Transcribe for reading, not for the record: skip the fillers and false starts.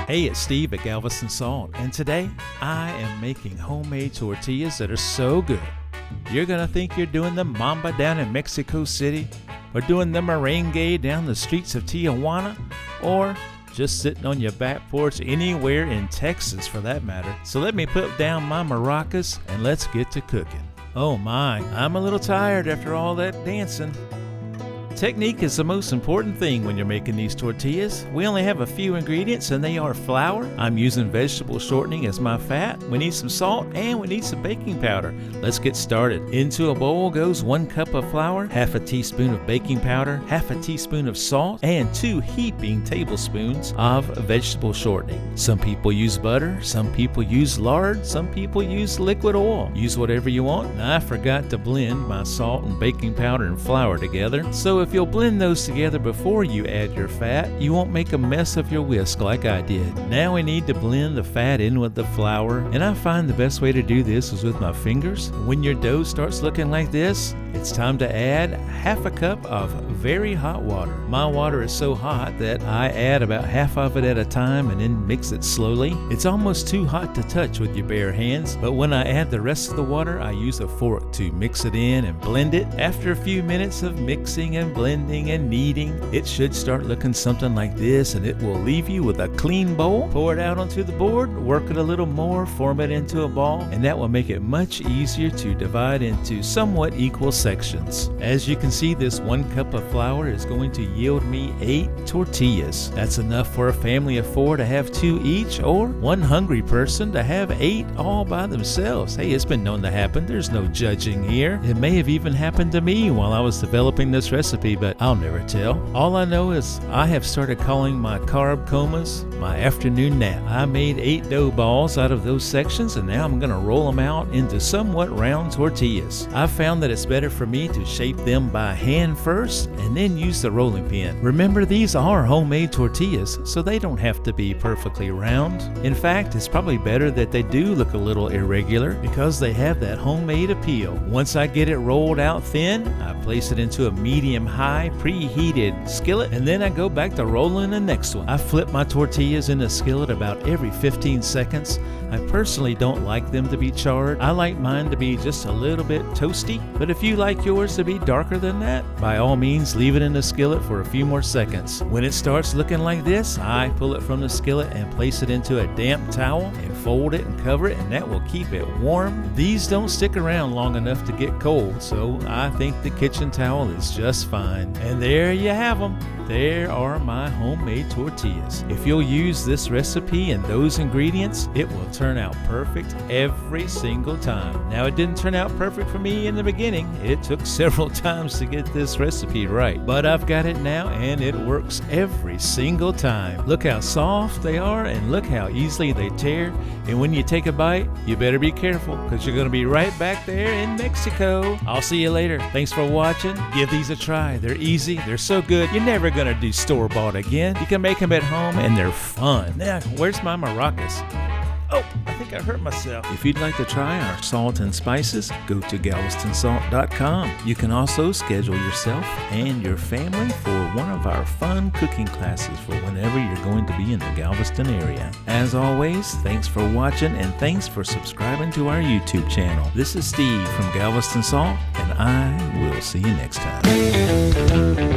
Hey, it's Steve at Galveston Salt, and today I am making homemade tortillas that are so good. You're gonna think you're doing the Mamba down in Mexico City, or doing the merengue down the streets of Tijuana, or just sitting on your back porch anywhere in Texas for that matter. So let me put down my maracas and let's get to cooking. Oh my, I'm a little tired after all that dancing. Technique is the most important thing when you're making these tortillas. We only have a few ingredients and they are flour. I'm using vegetable shortening as my fat. We need some salt and we need some baking powder. Let's get started. Into a bowl goes 1 cup of flour, half a teaspoon of baking powder, half a teaspoon of salt, and 2 heaping tablespoons of vegetable shortening. Some people use butter, some people use lard, some people use liquid oil. Use whatever you want. I forgot to blend my salt and baking powder and flour together, so if you'll blend those together before you add your fat, you won't make a mess of your whisk like I did. Now we need to blend the fat in with the flour, and I find the best way to do this is with my fingers. When your dough starts looking like this, it's time to add half a cup of very hot water. My water is so hot that I add about half of it at a time and then mix it slowly. It's almost too hot to touch with your bare hands, but when I add the rest of the water, I use a fork to mix it in and blend it. After a few minutes of mixing and blending and kneading, it should start looking something like this, and it will leave you with a clean bowl. Pour it out onto the board, work it a little more, form it into a ball, and that will make it much easier to divide into somewhat equal sections. As you can see, this 1 cup of flour is going to yield me 8 tortillas. That's enough for a family of 4 to have 2 each, or one hungry person to have 8 all by themselves. Hey, it's been known to happen. There's no judging here. It may have even happened to me while I was developing this recipe, but I'll never tell. All I know is I have started calling my carb comas my afternoon nap. I made 8 dough balls out of those sections, and now I'm going to roll them out into somewhat round tortillas. I've found that it's better for me to shape them by hand first and then use the rolling pin. Remember, these are homemade tortillas, so they don't have to be perfectly round. In fact, it's probably better that they do look a little irregular because they have that homemade appeal. Once I get it rolled out thin, I place it into a medium-high preheated skillet, and then I go back to rolling the next one. I flip my tortillas in the skillet about every 15 seconds. I personally don't like them to be charred. I like mine to be just a little bit toasty, but if you like yours to be darker than that, by all means leave it in the skillet for a few more seconds. When it starts looking like this, I pull it from the skillet and place it into a damp towel and fold it and cover it, and that will keep it warm. These don't stick around long enough to get cold, so I think the kitchen towel is just fine. And there you have them. There are my homemade tortillas. If you'll use this recipe and those ingredients, it will turn out perfect every single time. Now, it didn't turn out perfect for me in the beginning. It took several times to get this recipe right, but I've got it now and it works every single time. Look how soft they are and look how easily they tear. And when you take a bite, you better be careful because you're going to be right back there in Mexico. I'll see you later. Thanks for watching. Give these a try. They're easy. They're so good. You're never going to do store-bought again. You can make them at home and they're fun. Now, where's my maracas? Oh, I think I hurt myself. If you'd like to try our salt and spices, go to galvestonsalt.com. You can also schedule yourself and your family for one of our fun cooking classes for whenever you're going to be in the Galveston area. As always, thanks for watching and thanks for subscribing to our YouTube channel. This is Steve from Galveston Salt, and I will see you next time.